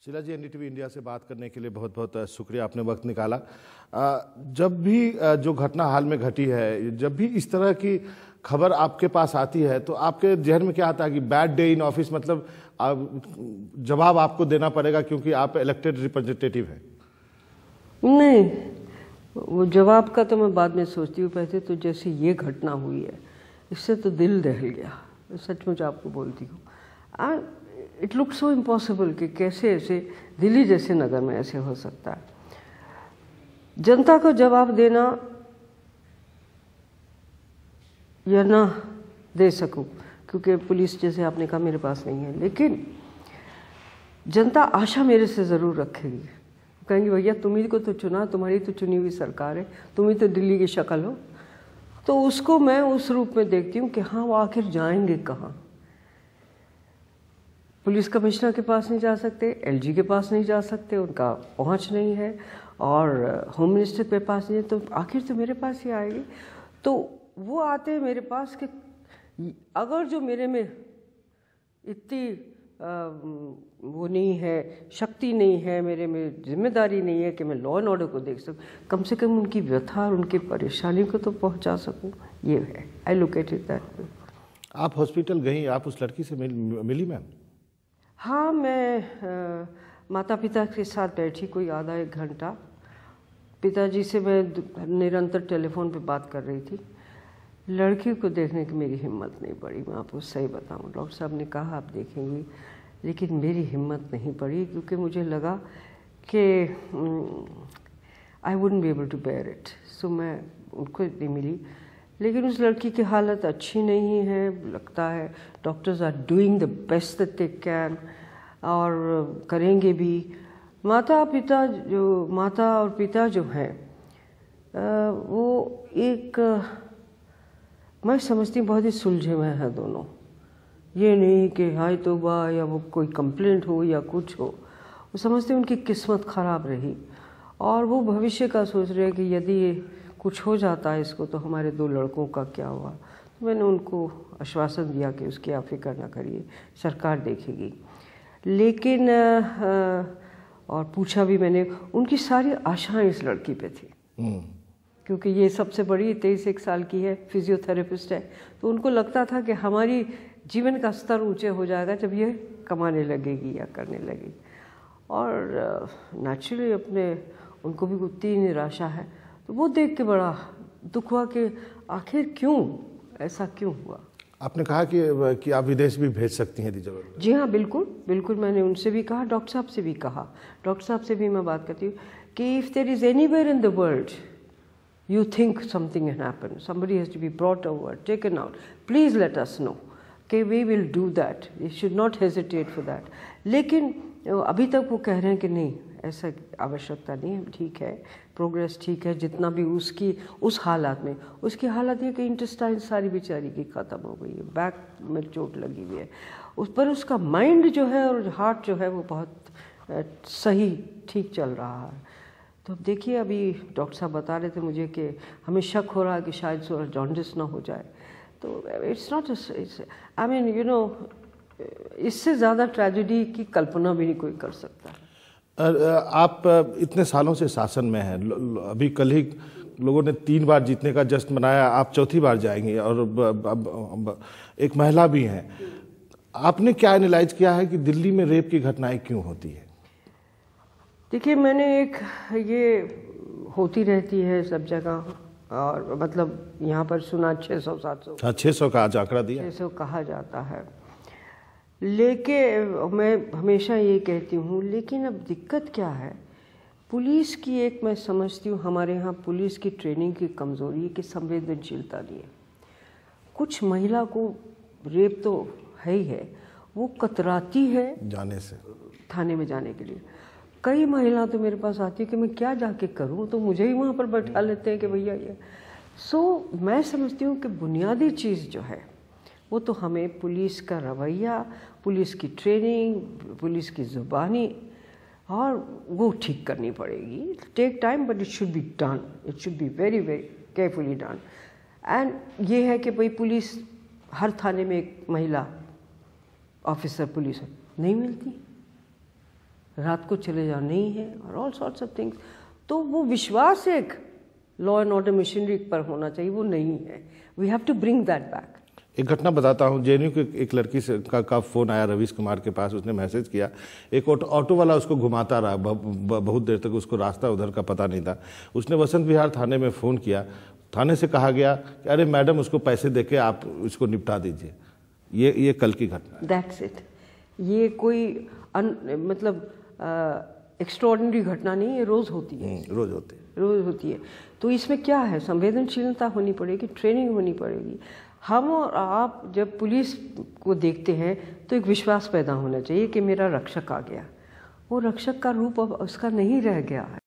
शीला जी, NDTV India से बात करने के लिए बहुत बहुत शुक्रिया, आपने वक्त निकाला। जब भी जो घटना हाल में घटी है, जब भी इस तरह की खबर आपके पास आती है तो आपके जहन में क्या आता है कि बैड डे इन ऑफिस, मतलब जवाब आपको देना पड़ेगा क्योंकि आप इलेक्टेड रिप्रेजेंटेटिव हैं? नहीं, वो जवाब का तो मैं बाद में सोचती हूँ। पहले तो जैसे ये घटना हुई है, इससे तो दिल दहल गया, सचमुच आपको बोलती हूँ। इट लुक सो इम्पॉसिबल कि कैसे ऐसे दिल्ली जैसे नगर में ऐसे हो सकता है। जनता को जवाब देना या ना दे सकूं, क्योंकि पुलिस जैसे आपने कहा मेरे पास नहीं है, लेकिन जनता आशा मेरे से ज़रूर रखेगी। कहेंगे भैया तुम ही को तो चुना, तुम्हारी तो चुनी हुई सरकार है, तुम ही तो दिल्ली की शक्ल हो। तो उसको मैं उस रूप में देखती हूँ कि हाँ, वो आखिर जाएंगे कहाँ। पुलिस कमिश्नर के पास नहीं जा सकते, एलजी के पास नहीं जा सकते, उनका पहुंच नहीं है, और होम मिनिस्टर के पास नहीं है, तो आखिर तो मेरे पास ही आएगी। तो वो आते हैं मेरे पास कि अगर जो मेरे में इतनी वो नहीं है, शक्ति नहीं है, मेरे में जिम्मेदारी नहीं है कि मैं लॉ एंड ऑर्डर को देख सकूं, कम से कम उनकी व्यथा और उनकी परेशानी को तो पहुंचा सकूं, ये है। I look at it that way. आप हॉस्पिटल गई, आप उस लड़की से मिली मैम? हाँ, मैं माता पिता के साथ बैठी कोई आधा एक घंटा। पिताजी से मैं निरंतर टेलीफोन पे बात कर रही थी। लड़की को देखने की मेरी हिम्मत नहीं पड़ी, मैं आपको सही बताऊं। डॉक्टर साहब ने कहा आप देखेंगी, लेकिन मेरी हिम्मत नहीं पड़ी, क्योंकि मुझे लगा कि I wouldn't be able to bear it. So मैं उनको नहीं मिली। लेकिन उस लड़की की हालत अच्छी नहीं है, लगता है doctors are doing the best that they can, और करेंगे भी। माता और पिता जो हैं, वो एक मैं समझती हूँ बहुत ही सुलझे हुए हैं दोनों। ये नहीं कि हाय तौबा या वो कोई कंप्लेंट हो या कुछ हो, वो समझते हैं उनकी किस्मत ख़राब रही, और वो भविष्य का सोच रहे हैं कि यदि कुछ हो जाता है इसको तो हमारे 2 लड़कों का क्या हुआ। तो मैंने उनको आश्वासन दिया कि उसकी आप फिक्र ना करिए, सरकार देखेगी। लेकिन और पूछा भी मैंने, उनकी सारी आशाएं इस लड़की पे थी, क्योंकि ये सबसे बड़ी 23 साल की है, फिजियोथेरेपिस्ट है। तो उनको लगता था कि हमारी जीवन का स्तर ऊंचे हो जाएगा जब ये कमाने लगेगी या करने लगेगी। और नेचुरली उनको भी उतनी निराशा है। तो वो देख के बड़ा दुख हुआ कि आखिर क्यों ऐसा क्यों हुआ। आपने कहा कि आप विदेश भी भेज सकती हैं यदि जरूरत। जी हाँ, बिल्कुल बिल्कुल। मैंने उनसे भी कहा, डॉक्टर साहब से भी कहा। डॉक्टर साहब से भी मैं बात करती हूँ कि if there is anywhere in the world you think something has happened, somebody has to be brought over, taken out, please let us know, okay, we will do that, you should not hesitate for that. लेकिन अभी तक वो कह रहे हैं कि नहीं, ऐसा आवश्यकता नहीं है, ठीक है, प्रोग्रेस ठीक है, जितना भी उस हालात में, उसकी हालत ये कि इंटेस्टाइन सारी बेचारी की ख़त्म हो गई है, बैक में चोट लगी हुई है, उस पर उसका माइंड जो है और हार्ट जो है वो बहुत सही ठीक चल रहा है। तो अब देखिए, अभी डॉक्टर साहब बता रहे थे मुझे कि हमें शक हो रहा है कि शायद जॉन्डिस ना हो जाए। तो it's not, I mean you know, इससे ज़्यादा ट्रेजेडी की कल्पना भी नहीं कोई कर सकता। आप इतने सालों से शासन में हैं, अभी कल ही लोगों ने 3 बार जीतने का जश्न मनाया, आप चौथी बार जाएंगे, और एक महिला भी हैं। आपने क्या एनालाइज किया है कि दिल्ली में रेप की घटनाएं क्यों होती है? देखिए, मैंने ये होती रहती है सब जगह, और मतलब यहाँ पर सुना 600-700। हाँ, 600 का आज आंकड़ा दिया, 600 कहा जाता है। लेकिन मैं हमेशा ये कहती हूँ, लेकिन अब दिक्कत क्या है, पुलिस की एक मैं समझती हूँ हमारे यहाँ पुलिस की ट्रेनिंग की कमज़ोरी है कि संवेदनशीलता नहीं है। कुछ महिला को रेप तो है ही है, वो कतराती है जाने से, थाने में जाने के लिए। कई महिला तो मेरे पास आती है कि मैं क्या जाके करूं, तो मुझे ही वहाँ पर बैठा लेते हैं कि भैया ये। सो मैं समझती हूँ कि बुनियादी चीज़ जो है वो तो हमें पुलिस का रवैया, पुलिस की ट्रेनिंग, पुलिस की ज़ुबानी, और वो ठीक करनी पड़ेगी। Take time, but it should be done, it should be very very carefully done. And ये है कि भाई पुलिस, हर थाने में एक महिला ऑफिसर पुलिस नहीं मिलती, रात को चले जाओ नहीं है, और ऑल सॉर्ट्स ऑफ थिंग्स। तो वो विश्वास एक लॉ एंड ऑर्डर मशीनरी पर होना चाहिए, वो नहीं है। We have to bring that back. एक घटना बताता हूँ, जेएनयू की एक लड़की से का फ़ोन आया रवीश कुमार के पास। उसने मैसेज किया, एक ऑटो वाला उसको घुमाता रहा, बहुत देर तक उसको रास्ता उधर का पता नहीं था। उसने वसंत विहार थाने में फ़ोन किया, थाने से कहा गया कि अरे मैडम उसको पैसे देके आप इसको निपटा दीजिए। ये कल की घटना। That's it. ये कोई मतलब एक्स्ट्रॉर्डिनरी घटना नहीं है, रोज़ होती है। रोज़ होती है। तो इसमें क्या है, संवेदनशीलता होनी पड़ेगी, ट्रेनिंग होनी पड़ेगी। हम और आप जब पुलिस को देखते हैं तो एक विश्वास पैदा होना चाहिए कि मेरा रक्षक आ गया। वो रक्षक का रूप अब उसका नहीं रह गया है।